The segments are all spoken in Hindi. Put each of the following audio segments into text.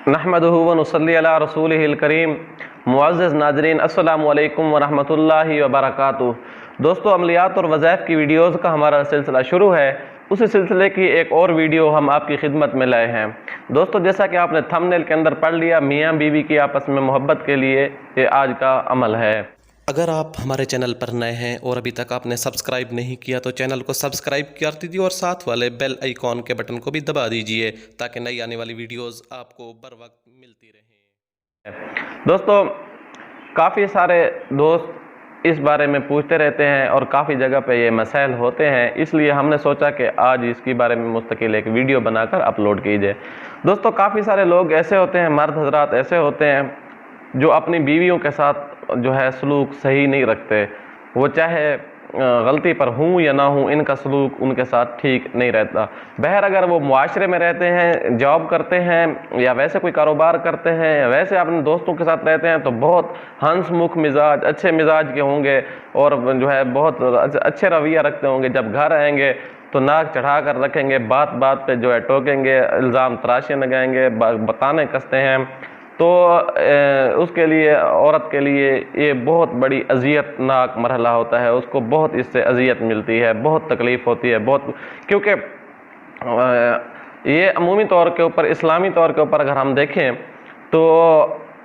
नहमदुहु व नुसल्ली अला रसूलिहिल करीम। मुअज़्ज़ज़ नाज़रीन, अस्सलामु अलैकुम व रहमतुल्लाहि व बरकातुहू। दोस्तों, अमलियात और वज़ाइफ की वीडियोज़ का हमारा सिलसिला शुरू है। उसी सिलसिले की एक और वीडियो हम आपकी खिदमत में लाए हैं। दोस्तों, जैसा कि आपने थंबनेल के अंदर पढ़ लिया, मियाँ बीवी की आपस में मोहब्बत के लिए ये आज का अमल है। अगर आप हमारे चैनल पर नए हैं और अभी तक आपने सब्सक्राइब नहीं किया तो चैनल को सब्सक्राइब कर दीजिए और साथ वाले बेल आइकॉन के बटन को भी दबा दीजिए ताकि नई आने वाली वीडियोस आपको बर वक्त मिलती रहें। दोस्तों, काफ़ी सारे दोस्त इस बारे में पूछते रहते हैं और काफ़ी जगह पे ये मसाइल होते हैं, इसलिए हमने सोचा कि आज इसके बारे में मुस्तकिल एक वीडियो बनाकर अपलोड कीजिए। दोस्तों, काफ़ी सारे लोग ऐसे होते हैं, मर्द हजरात ऐसे होते हैं जो अपनी बीवियों के साथ जो है सलूक सही नहीं रखते। वो चाहे गलती पर हूँ या ना हूँ, इनका सलूक उनके साथ ठीक नहीं रहता। बहर अगर वो मुआशरे में रहते हैं, जॉब करते हैं या वैसे कोई कारोबार करते हैं या वैसे अपने दोस्तों के साथ रहते हैं तो बहुत हंसमुख मिजाज, अच्छे मिजाज के होंगे और जो है बहुत अच्छे रवैया रखते होंगे। जब घर आएंगे तो नाक चढ़ा कर रखेंगे, बात बात पे जो है टोकेंगे, इल्ज़ाम तराशियाँ लगाएंगे, बताने कसते हैं। तो उसके लिए, औरत के लिए ये बहुत बड़ी अज़ियतनाक मरहला होता है। उसको बहुत इससे अज़ियत मिलती है, बहुत तकलीफ़ होती है, बहुत, क्योंकि ये अमूमी तौर के ऊपर, इस्लामी तौर के ऊपर अगर हम देखें तो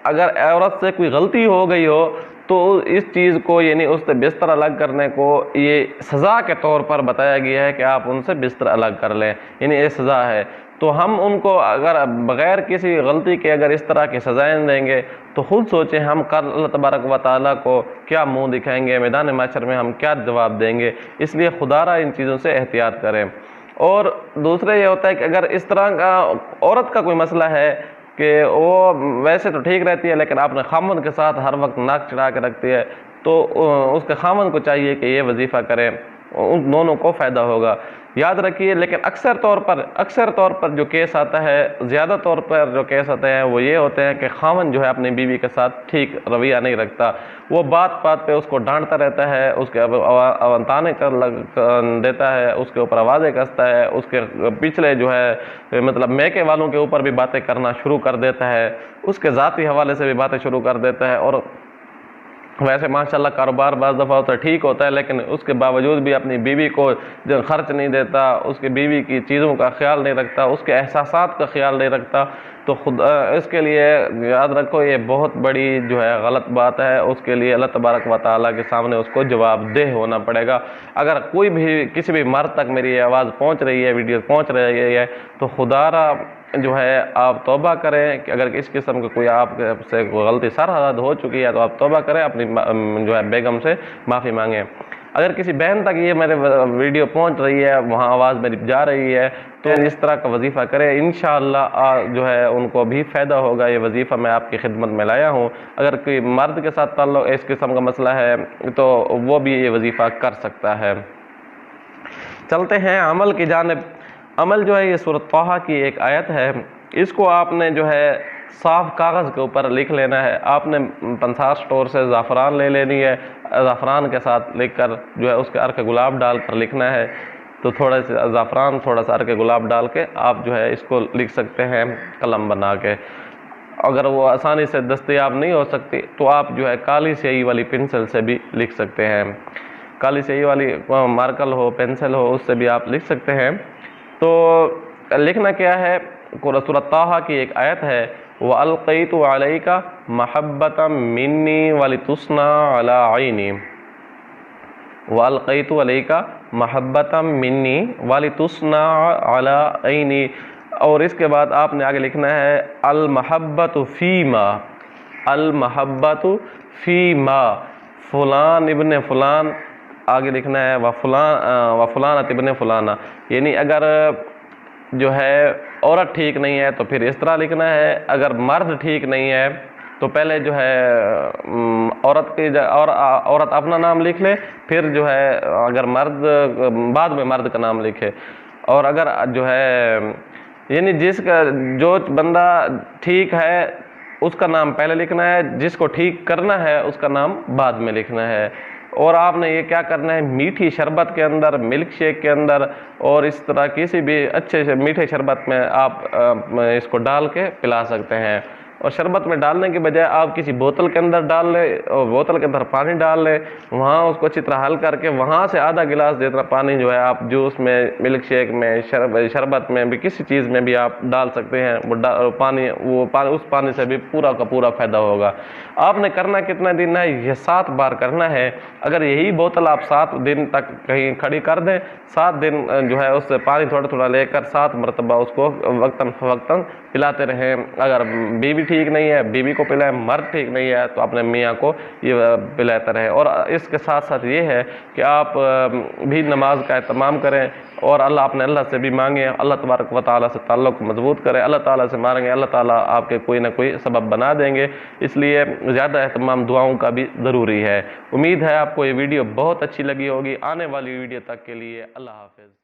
अगर औरत से कोई गलती हो गई हो तो इस चीज़ को, यानी उससे बिस्तर अलग करने को ये सज़ा के तौर पर बताया गया है कि आप उनसे बिस्तर अलग कर लें, यानी ये सज़ा है। तो हम उनको अगर बग़ैर किसी गलती के अगर इस तरह की सज़ाएँ देंगे तो ख़ुद सोचें हम कल अल्लाह तबारक व तआला को क्या मुँह दिखाएंगे, मैदान महशर में हम क्या जवाब देंगे। इसलिए खुदारा इन चीज़ों से एहतियात करें। और दूसरा ये होता है कि अगर इस तरह का औरत का कोई मसला है कि वो वैसे तो ठीक रहती है लेकिन अपने खामन के साथ हर वक्त नाक चढ़ा के रखती है, तो उसके खामन को चाहिए कि ये वजीफ़ा करें, उन दोनों को फ़ायदा होगा। याद रखिए, लेकिन अक्सर तौर पर जो केस आता है, ज़्यादा तौर पर जो केस आते हैं वो ये होते हैं कि खामन जो है अपनी बीवी के साथ ठीक रवैया नहीं रखता। वो बात बात पे उसको डांटता रहता है, उसके ताने कर देता है, उसके ऊपर आवाज़ें कसता है, उसके पिछले जो है मतलब मैके वालों के ऊपर भी बातें करना शुरू कर देता है, उसके ज़ाती हवाले से भी बातें शुरू कर देता है। और वैसे माशाल्लाह कारोबार बाज़ दफ़ा होता है ठीक होता है, लेकिन उसके बावजूद भी अपनी बीवी को जो खर्च नहीं देता, उसकी बीवी की चीज़ों का ख्याल नहीं रखता, उसके एहसासात का ख्याल नहीं रखता। तो खुद इसके लिए याद रखो, ये बहुत बड़ी जो है गलत बात है। उसके लिए अल्लाह तबारक व तआला के सामने उसको जवाबदेह होना पड़ेगा। अगर कोई भी किसी भी मर्द तक मेरी आवाज़ पहुँच रही है, वीडियो पहुँच रही है, तो खुदारा जो है आप तौबा करें कि अगर इस किस्म की कोई आपसे गलती सरहद हो चुकी है तो आप तौबा करें, अपनी जो है बेगम से माफ़ी मांगें। अगर किसी बहन तक ये मेरे वीडियो पहुंच रही है, वहाँ आवाज़ मेरी जा रही है, तो इस तरह का वजीफ़ा करें, इंशाअल्लाह जो है उनको भी फ़ायदा होगा। ये वजीफ़ा मैं आपकी खिदमत में लाया हूँ। अगर कोई मर्द के साथ ताल्लुक़ इस किस्म का मसला है तो वो भी ये वजीफ़ा कर सकता है। चलते हैं अमल की जानिब। अमल जो है ये सूरत तोहा की एक आयत है। इसको आपने जो है साफ़ कागज़ के ऊपर लिख लेना है। आपने पंसार स्टोर से ज़ाफ़रान ले लेनी है, ज़ाफ़रान के साथ लिखकर जो है उसके अर्क गुलाब डाल कर लिखना है। तो थोड़ा सा ज़ाफ़रान, थोड़ा सा अर्क गुलाब डाल के आप जो है इसको लिख सकते हैं कलम बना के। अगर वो आसानी से दस्तयाब नहीं हो सकती तो आप जो है काली स्याही वाली पेंसिल से भी लिख सकते हैं। काली स्याही वाली मार्कर हो, पेंसिल हो, उससे भी आप लिख सकते हैं। तो लिखना क्या है, सूरत ताहा की एक आयत है, व अलक़ैतु अलैका महब्बतम मिन्नी वलितुस्ना अला ऐनी, व अलक़ैतु अलैका महब्बतम मिन्नी वलितुस्ना अला ऐनी। और इसके बाद आपने आगे लिखना है अल महब्बतु फ़ीमा, अल महब्बतु फ़ीमा फ़ुलान इब्न फ़ुलान, आगे लिखना है व फ़ुलाना इब्न फ़ुलाना। यानी अगर जो है औरत ठीक नहीं है तो फिर इस तरह लिखना है, अगर मर्द ठीक नहीं है तो पहले जो है औरत की और औरत अपना नाम लिख ले, फिर जो है अगर मर्द बाद में मर्द का नाम लिखे। और अगर जो है यानी जिसका जो बंदा ठीक है उसका नाम पहले लिखना है, जिसको ठीक करना है उसका नाम बाद में लिखना है। और आपने ये क्या करना है, मीठी शरबत के अंदर, मिल्क शेक के अंदर और इस तरह किसी भी अच्छे से मीठे शरबत में आप इसको डाल के पिला सकते हैं। और शरबत में डालने के बजाय आप किसी बोतल के अंदर डाल लें और बोतल के अंदर पानी डाल लें, वहाँ उसको अच्छी तरह हल करके वहाँ से आधा गिलास जितना पानी जो है आप जूस में, मिल्क शेक में, शरबत में भी, किसी चीज़ में भी आप डाल सकते हैं। उस पानी से भी पूरा का पूरा फायदा होगा। आपने करना कितना दिन है, यह 7 बार करना है। अगर यही बोतल आप 7 दिन तक कहीं खड़ी कर दें, 7 दिन जो है उससे पानी थोड़ा थोड़ा लेकर 7 मरतबा उसको वक्तन फवक्तन पिलाते रहें। अगर बीवी ठीक नहीं है, बीवी को पिलाएं, मर्द ठीक नहीं है तो अपने मियाँ को ये पिलाते रहें। और इसके साथ साथ ये है कि आप भी नमाज का एहतमाम करें और अल्लाह से भी मांगें, अल्लाह तबारक व तआला से ताल्लुक़ मजबूत करें। अल्लाह ताला से मांगेंगे, अल्लाह ताला आपके कोई ना कोई सबब बना देंगे। इसलिए ज़्यादा एहतमाम दुआओं का भी ज़रूरी है। उम्मीद है आपको ये वीडियो बहुत अच्छी लगी होगी। आने वाली वीडियो तक के लिए अल्लाह हाफ़िज़।